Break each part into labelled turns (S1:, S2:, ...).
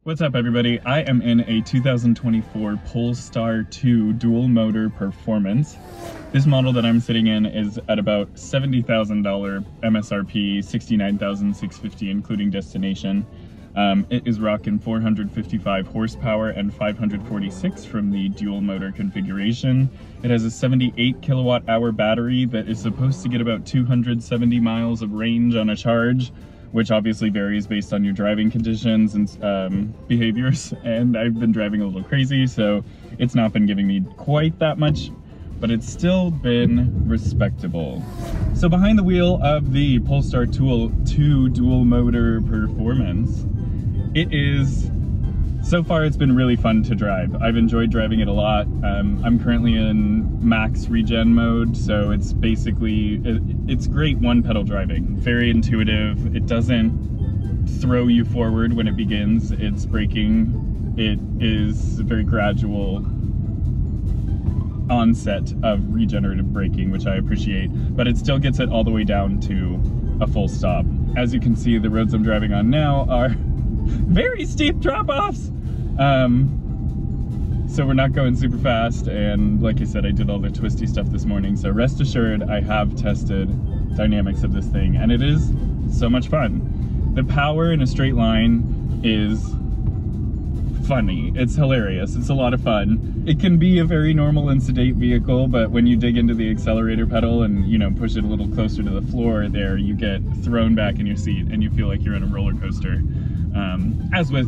S1: What's up, everybody? I am in a 2024 Polestar 2 dual motor performance. This model that I'm sitting in is at about $70,000 MSRP, $69,650 including destination. It is rocking 455 horsepower and 546 from the dual motor configuration. It has a 78 kilowatt hour battery that is supposed to get about 270 miles of range on a charge, which obviously varies based on your driving conditions and behaviors. And I've been driving a little crazy, so it's not been giving me quite that much, but it's still been respectable. So behind the wheel of the Polestar 2 dual motor performance, so far it's been really fun to drive. I've enjoyed driving it a lot. I'm currently in max regen mode, so it's basically, it's great one pedal driving. Very intuitive. It doesn't throw you forward when it begins. It's braking. It is a very gradual onset of regenerative braking, which I appreciate, but it still gets it all the way down to a full stop. As you can see, the roads I'm driving on now are very steep drop-offs. So we're not going super fast, and like I said, I did all the twisty stuff this morning, so rest assured I have tested dynamics of this thing, and it is so much fun. The power in a straight line is funny. It's hilarious. It's a lot of fun. It can be a very normal and sedate vehicle, but when you dig into the accelerator pedal and, you know, push it a little closer to the floor there, you get thrown back in your seat and you feel like you're in a roller coaster. As with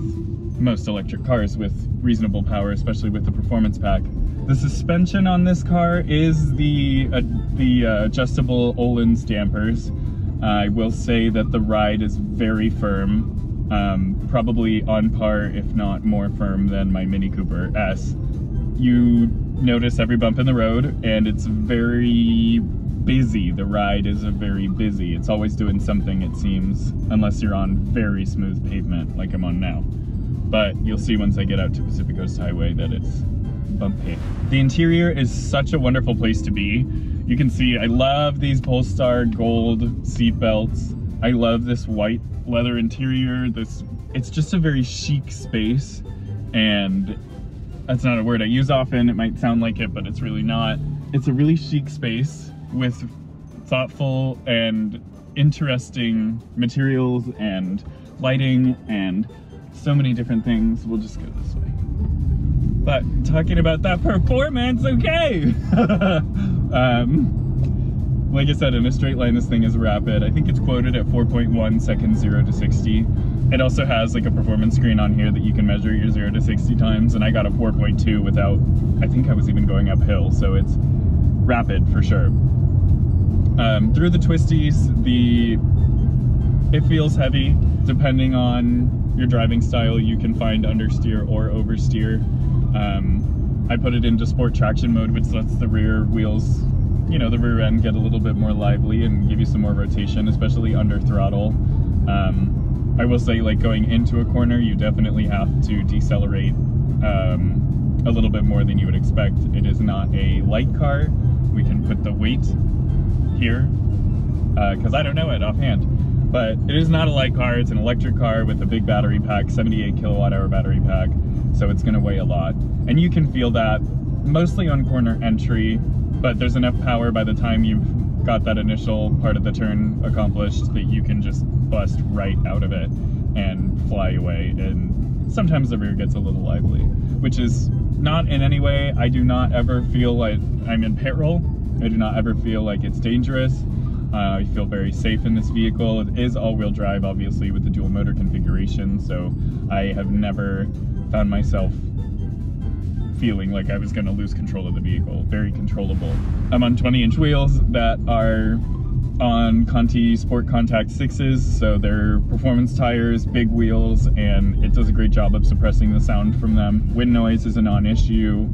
S1: most electric cars with reasonable power, especially with the performance pack. The suspension on this car is the adjustable Öhlins dampers. I will say that the ride is very firm, probably on par, if not more firm than my Mini Cooper S. You notice every bump in the road, and it's very busy. The ride is very busy. It's always doing something, it seems, unless you're on very smooth pavement like I'm on now. But you'll see once I get out to Pacific Coast Highway that it's bumpy. The interior is such a wonderful place to be. You can see I love these Polestar gold seat belts. I love this white leather interior. It's just a very chic space, and that's not a word I use often. It might sound like it, but it's really not. It's a really chic space with thoughtful and interesting materials and lighting and so many different things. We'll just go this way. But talking about that performance, okay. Like I said, in a straight line, this thing is rapid. I think it's quoted at 4.1 seconds 0 to 60. It also has like a performance screen on here that you can measure your 0 to 60 times, and I got a 4.2 without, I think I was even going uphill, so it's rapid for sure. Through the twisties, it feels heavy. Depending on your driving style, you can find understeer or oversteer. I put it into sport traction mode, which lets the rear wheels, you know, the rear end get a little bit more lively and give you some more rotation, especially under throttle. I will say, like, going into a corner, you definitely have to decelerate a little bit more than you would expect. It is not a light car. We can put the weight here, because I don't know it offhand. But it is not a light car. It's an electric car with a big battery pack, 78 kilowatt hour battery pack, so it's gonna weigh a lot. And you can feel that mostly on corner entry, but there's enough power by the time you've got that initial part of the turn accomplished that you can just bust right out of it and fly away. And sometimes the rear gets a little lively, which is not in any way, I do not ever feel like I'm in peril. I do not ever feel like it's dangerous. I feel very safe in this vehicle. It is all-wheel drive, obviously, with the dual motor configuration, so I have never found myself feeling like I was going to lose control of the vehicle. Very controllable. I'm on 20-inch wheels that are on Conti Sport Contact 6s, so they're performance tires, big wheels, and it does a great job of suppressing the sound from them. Wind noise is a non-issue.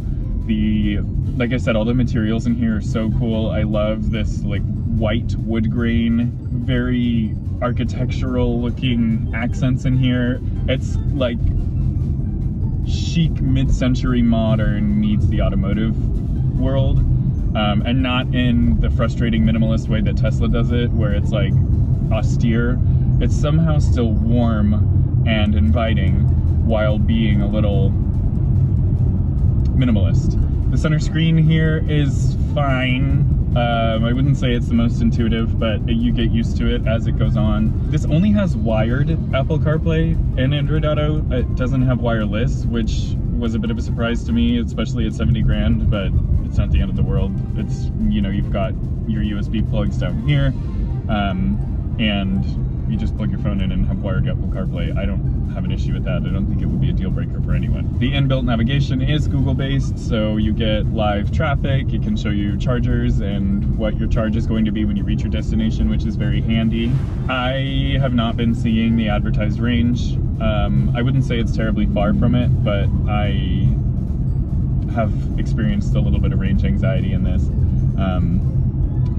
S1: Like I said, all the materials in here are so cool. I love this like white wood grain, very architectural looking accents in here. It's like chic mid-century modern meets the automotive world, and not in the frustrating minimalist way that Tesla does it, where it's like austere. It's somehow still warm and inviting, while being a little minimalist. The center screen here is fine. I wouldn't say it's the most intuitive, but you get used to it as it goes on. This only has wired Apple CarPlay and Android Auto. It doesn't have wireless, which was a bit of a surprise to me, especially at 70 grand, but it's not the end of the world. It's, you know, you've got your USB plugs down here, and you just plug your phone in and have wired Apple CarPlay. I don't have an issue with that. I don't think it would be a deal breaker for anyone. The inbuilt navigation is Google based, so you get live traffic. It can show you chargers and what your charge is going to be when you reach your destination, which is very handy. I have not been seeing the advertised range. I wouldn't say it's terribly far from it, but I have experienced a little bit of range anxiety in this.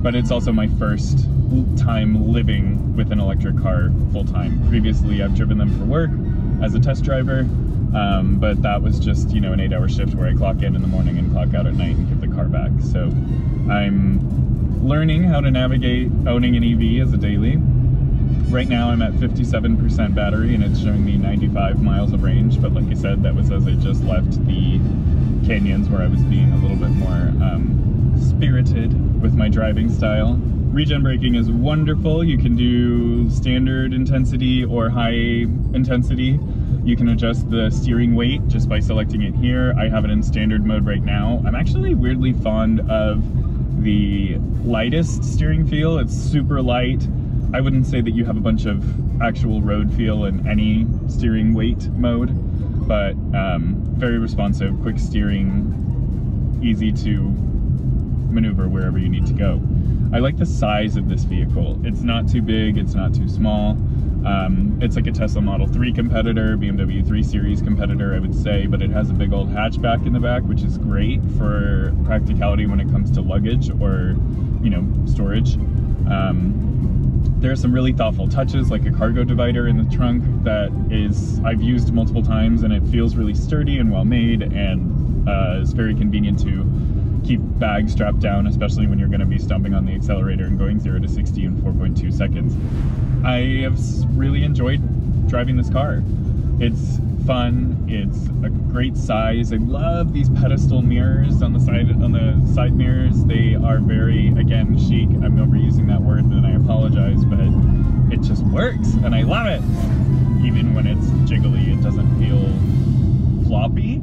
S1: But it's also my first time living with an electric car full-time. Previously, I've driven them for work as a test driver, but that was just, you know, an 8-hour shift where I clock in the morning and clock out at night and give the car back. So I'm learning how to navigate owning an EV as a daily. Right now I'm at 57% battery and it's showing me 95 miles of range, but like I said, that was as I just left the canyons where I was being a little bit more spirited with my driving style. Regen braking is wonderful. You can do standard intensity or high intensity. You can adjust the steering weight just by selecting it here. I have it in standard mode right now. I'm actually weirdly fond of the lightest steering feel. It's super light. I wouldn't say that you have a bunch of actual road feel in any steering weight mode, but very responsive, quick steering, easy to maneuver wherever you need to go. I like the size of this vehicle. It's not too big, it's not too small. It's like a Tesla Model 3 competitor, BMW 3 Series competitor, I would say, but it has a big old hatchback in the back, which is great for practicality when it comes to luggage or, you know, storage. There are some really thoughtful touches, like a cargo divider in the trunk that I've used multiple times, and it feels really sturdy and well made, and is very convenient to keep bags strapped down, especially when you're going to be stomping on the accelerator and going 0 to 60 in 4.2 seconds. I have really enjoyed driving this car. It's fun, it's a great size. I love these pedestal mirrors on the side mirrors. They are very, again, chic. I'm overusing that word and I apologize, but it just works and I love it. Even when it's jiggly, it doesn't feel floppy.